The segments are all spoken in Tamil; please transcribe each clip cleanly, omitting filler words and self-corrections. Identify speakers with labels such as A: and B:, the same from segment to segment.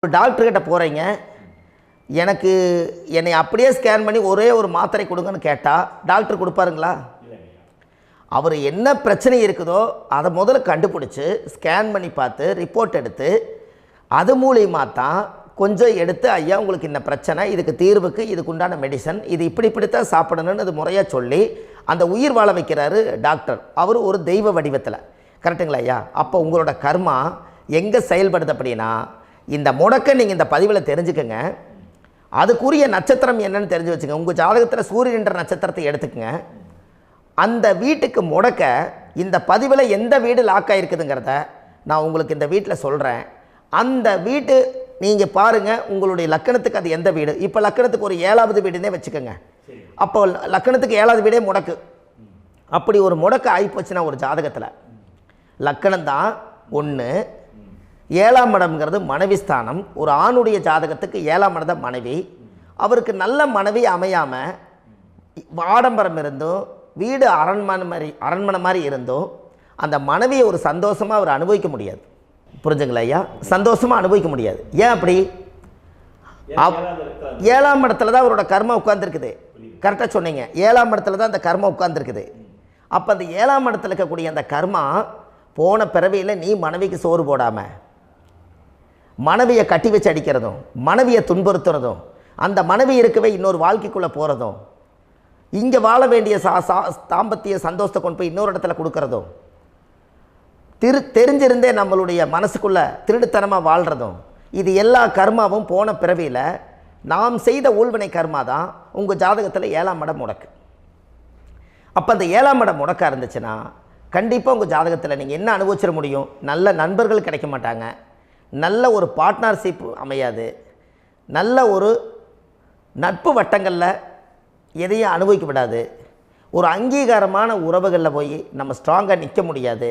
A: ஒரு டாக்டர்கிட்ட போகிறீங்க, எனக்கு என்னை அப்படியே ஸ்கேன் பண்ணி ஒரே ஒரு மாத்திரை கொடுங்கன்னு கேட்டால் டாக்டர் கொடுப்பாருங்களா? அவர் என்ன பிரச்சனை இருக்குதோ அதை முதல்ல கண்டுபிடிச்சி ஸ்கேன் பண்ணி பார்த்து ரிப்போர்ட் எடுத்து அது மூலியமாக தான் கொஞ்சம் எடுத்து, ஐயா உங்களுக்கு இந்த பிரச்சனை, இதுக்கு தீர்வுக்கு இதுக்கு உண்டான மெடிசன், இது இப்படித்தான் சாப்பிடணும்னு அது முறையாக சொல்லி அந்த உயிர் வாழ வைக்கிறாரு டாக்டர். அவர் ஒரு தெய்வ வடிவத்தில். கரெக்டுங்களா ஐயா? அப்போ உங்களோட கர்மா எங்கே செயல்படுது அப்படின்னா, இந்த முடக்க நீங்கள் இந்த பதிவில் தெரிஞ்சுக்கங்க. அதுக்குரிய நட்சத்திரம் என்னன்னு தெரிஞ்சு வச்சுங்க. உங்கள் ஜாதகத்தில் சூரியன்ற நட்சத்திரத்தை எடுத்துக்கங்க. அந்த வீட்டுக்கு முடக்க இந்த பதிவில் எந்த வீடு லாக் ஆகிருக்குதுங்கிறத நான் உங்களுக்கு இந்த வீட்டில் சொல்கிறேன். அந்த வீட்டு நீங்கள் பாருங்கள், உங்களுடைய லக்கணத்துக்கு அது எந்த வீடு. இப்போ லக்கணத்துக்கு ஒரு 7வது வீடுன்னே வச்சுக்கோங்க. அப்போ லக்கணத்துக்கு 7வது வீடே முடக்கு. அப்படி ஒரு முடக்க ஆகிப்போச்சுன்னா ஒரு ஜாதகத்தில் லக்கணம் தான் 1, 7ஆம் இடம்ங்கிறது மனைவி ஸ்தானம். ஒரு ஆணுடைய ஜாதகத்துக்கு 7ஆம் இடம் தான் மனைவி. அவருக்கு நல்ல மனைவி அமையாமல் ஆடம்பரம் இருந்தும் வீடு அரண்மனை மாதிரி இருந்தும் அந்த மனைவியை ஒரு சந்தோஷமாக அவர் அனுபவிக்க முடியாது. புரிஞ்சுங்களா ஐயா? சந்தோஷமாக அனுபவிக்க முடியாது. ஏன் அப்படி? 7ஆம் இடத்துல தான் அவரோட கர்மா உட்கார்ந்துருக்குது. கரெக்டாக சொன்னீங்க. 7ஆம் இடத்துல தான் அந்த கர்மா உட்கார்ந்துருக்குது. அப்போ அந்த 7ஆம் இடத்துல இருக்கக்கூடிய அந்த கர்மா போன பிறவியில் நீ மனைவிக்கு சோறு போடாமல் மனைவியை கட்டி வச்சு அடிக்கிறதும், மனைவியை துன்புறுத்துறதும், அந்த மனைவி இருக்கவே இன்னொரு வாழ்க்கைக்குள்ளே போகிறதும், இங்கே வாழ வேண்டிய தாம்பத்திய சந்தோஷத்தை கொண்டு போய் இன்னொரு இடத்துல கொடுக்கறதும், தெரிஞ்சிருந்தே நம்மளுடைய மனசுக்குள்ளே திருடுத்தனமாக வாழ்கிறதும், இது எல்லா கர்மாவும் போன பிறவியில் நாம் செய்த ஊழ்வினை கர்மா தான் உங்கள் ஜாதகத்தில் 7ஆம் இடம் முடக்கு. அப்போ அந்த 7ஆம் இடம் முடக்காக இருந்துச்சுன்னா கண்டிப்பாக உங்கள் ஜாதகத்தில் நீங்கள் என்ன அனுபவிச்சிட முடியும்? நல்ல நண்பர்கள் கிடைக்க மாட்டாங்க, நல்ல ஒரு பார்ட்னர்ஷிப் அமையாது, நல்ல ஒரு நட்பு வட்டங்களில் எதையும் அனுபவிக்க விடாது, ஒரு அங்கீகாரமான உறவுகளில் போய் நம்ம ஸ்ட்ராங்காக நிற்க முடியாது.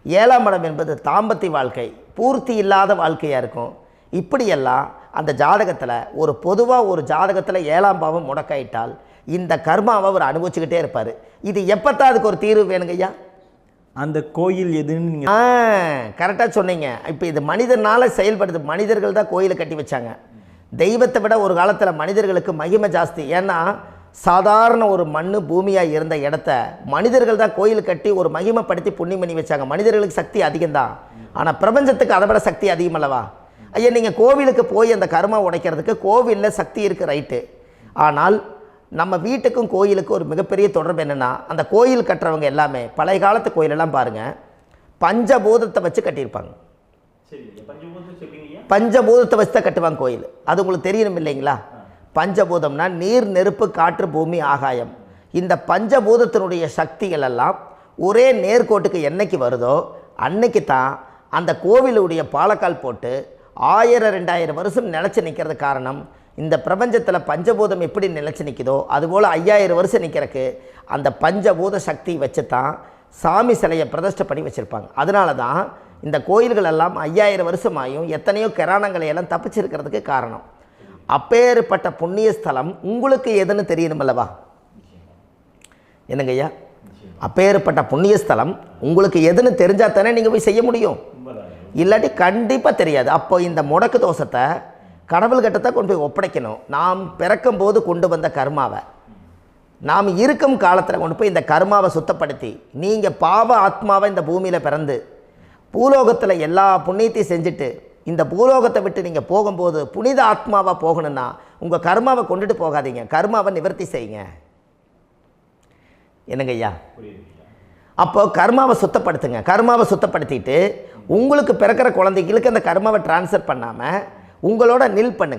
A: 7ஆம் இடம் என்பது தாம்பத்திய வாழ்க்கை, பூர்த்தி இல்லாத வாழ்க்கையாக இருக்கும். இப்படியெல்லாம் அந்த ஜாதகத்தில் ஒரு பொதுவாக ஒரு ஜாதகத்தில் 7ஆம் பாவம் முடக்காயிட்டால் இந்த கர்மாவை அவர் அனுபவிச்சுக்கிட்டே இருப்பார். இது எப்போத்தான் அதுக்கு ஒரு தீர்வு வேணுங்க ஐயா?
B: அந்த கோயில் எதுன்னு
A: கரெக்டாக சொன்னீங்க. இப்போ இது மனிதனால் செயல்படுது. மனிதர்கள் தான் கோயிலை கட்டி வச்சாங்க. தெய்வத்தை விட ஒரு காலத்தில் மனிதர்களுக்கு மகிமை ஜாஸ்தி. ஏன்னா சாதாரண ஒரு மண் பூமியாக இருந்த இடத்த மனிதர்கள் தான் கோயில் கட்டி ஒரு மகிமைப்படுத்தி புண்ணியம் பண்ணி வச்சாங்க. மனிதர்களுக்கு சக்தி அதிகம்தான், ஆனால் பிரபஞ்சத்துக்கு அதை விட சக்தி அதிகமல்லவா? ஐயா, நீங்கள் கோவிலுக்கு போய் அந்த கர்மா உடைக்கிறதுக்கு கோவிலில் சக்தி இருக்குது, ரைட்டு. ஆனால் நம்ம வீட்டுக்கும் கோயிலுக்கும் ஒரு மிகப்பெரிய தொடர்பு என்னென்னா, அந்த கோயில் கட்டுறவங்க எல்லாமே பழைய காலத்து கோயிலெல்லாம் பாருங்கள், பஞ்சபூதத்தை வச்சு கட்டியிருப்பாங்க. பஞ்சபூதத்தை வச்சு தான் கட்டுவாங்க கோயில். அது உங்களுக்கு தெரியணும் இல்லைங்களா? பஞ்சபூதம்னா நீர், நெருப்பு, காற்று, பூமி, ஆகாயம். இந்த பஞ்சபூதத்தினுடைய சக்திகள் எல்லாம் ஒரே நேர்கோட்டுக்கு என்னைக்கு வருதோ அன்னைக்கு தான் அந்த கோவிலுடைய பாலக்கால் போட்டு 1000-2000 வருஷம் நிலச்சி நிற்கிறது. காரணம், இந்த பிரபஞ்சத்தில் பஞ்சபூதம் எப்படி நிலச்சி நிற்குதோ அதுபோல் 5000 வருஷம் நிற்கிறதுக்கு அந்த பஞ்சபூத சக்தி வச்சு தான் சாமி சிலையை பிரதிஷ்டை பண்ணி வச்சுருப்பாங்க. அதனால தான் இந்த கோயில்கள் எல்லாம் 5000 வருஷமாயும் எத்தனையோ கிராணங்களை எல்லாம் தப்பிச்சிருக்கிறதுக்கு காரணம். அப்பேற்பட்ட புண்ணிய ஸ்தலம் உங்களுக்கு எதுன்னு தெரியணுமல்லவா? என்னங்க ஐயா? அப்பேற்பட்ட புண்ணிய ஸ்தலம் உங்களுக்கு எதுன்னு தெரிஞ்சால் தானே நீங்கள் போய் செய்ய முடியும். இல்லாட்டி கண்டிப்பாக தெரியாது. அப்போ இந்த முடக்கு தோஷத்தை கடவுள்கிட்ட கொண்டு போய் ஒப்படைக்கணும். நாம் பிறக்கும் போது கொண்டு வந்த கர்மாவை நாம் இருக்கும் காலத்தில் கொண்டு போய் இந்த கர்மாவை சுத்தப்படுத்தி, நீங்கள் பாவ ஆத்மாவை இந்த பூமியில் பிறந்து பூலோகத்தில் எல்லா புண்ணியத்தையும் செஞ்சுட்டு இந்த பூலோகத்தை விட்டு நீங்கள் போகும்போது புனித ஆத்மாவாக போகணுன்னா உங்கள் கர்மாவை கொண்டுட்டு போகாதீங்க, கர்மாவை நிவர்த்தி செய்யுங்க. என்னங்க ஐயா? அப்போ கர்மாவை சுத்தப்படுத்துங்க. கர்மாவை சுத்தப்படுத்திட்டு உங்களுக்கு பிறக்கிற குழந்தைகளுக்கு அந்த கர்மாவை டிரான்ஸ்ஃபர் பண்ணாமல் உங்களோட நில் பண்ணுங்க.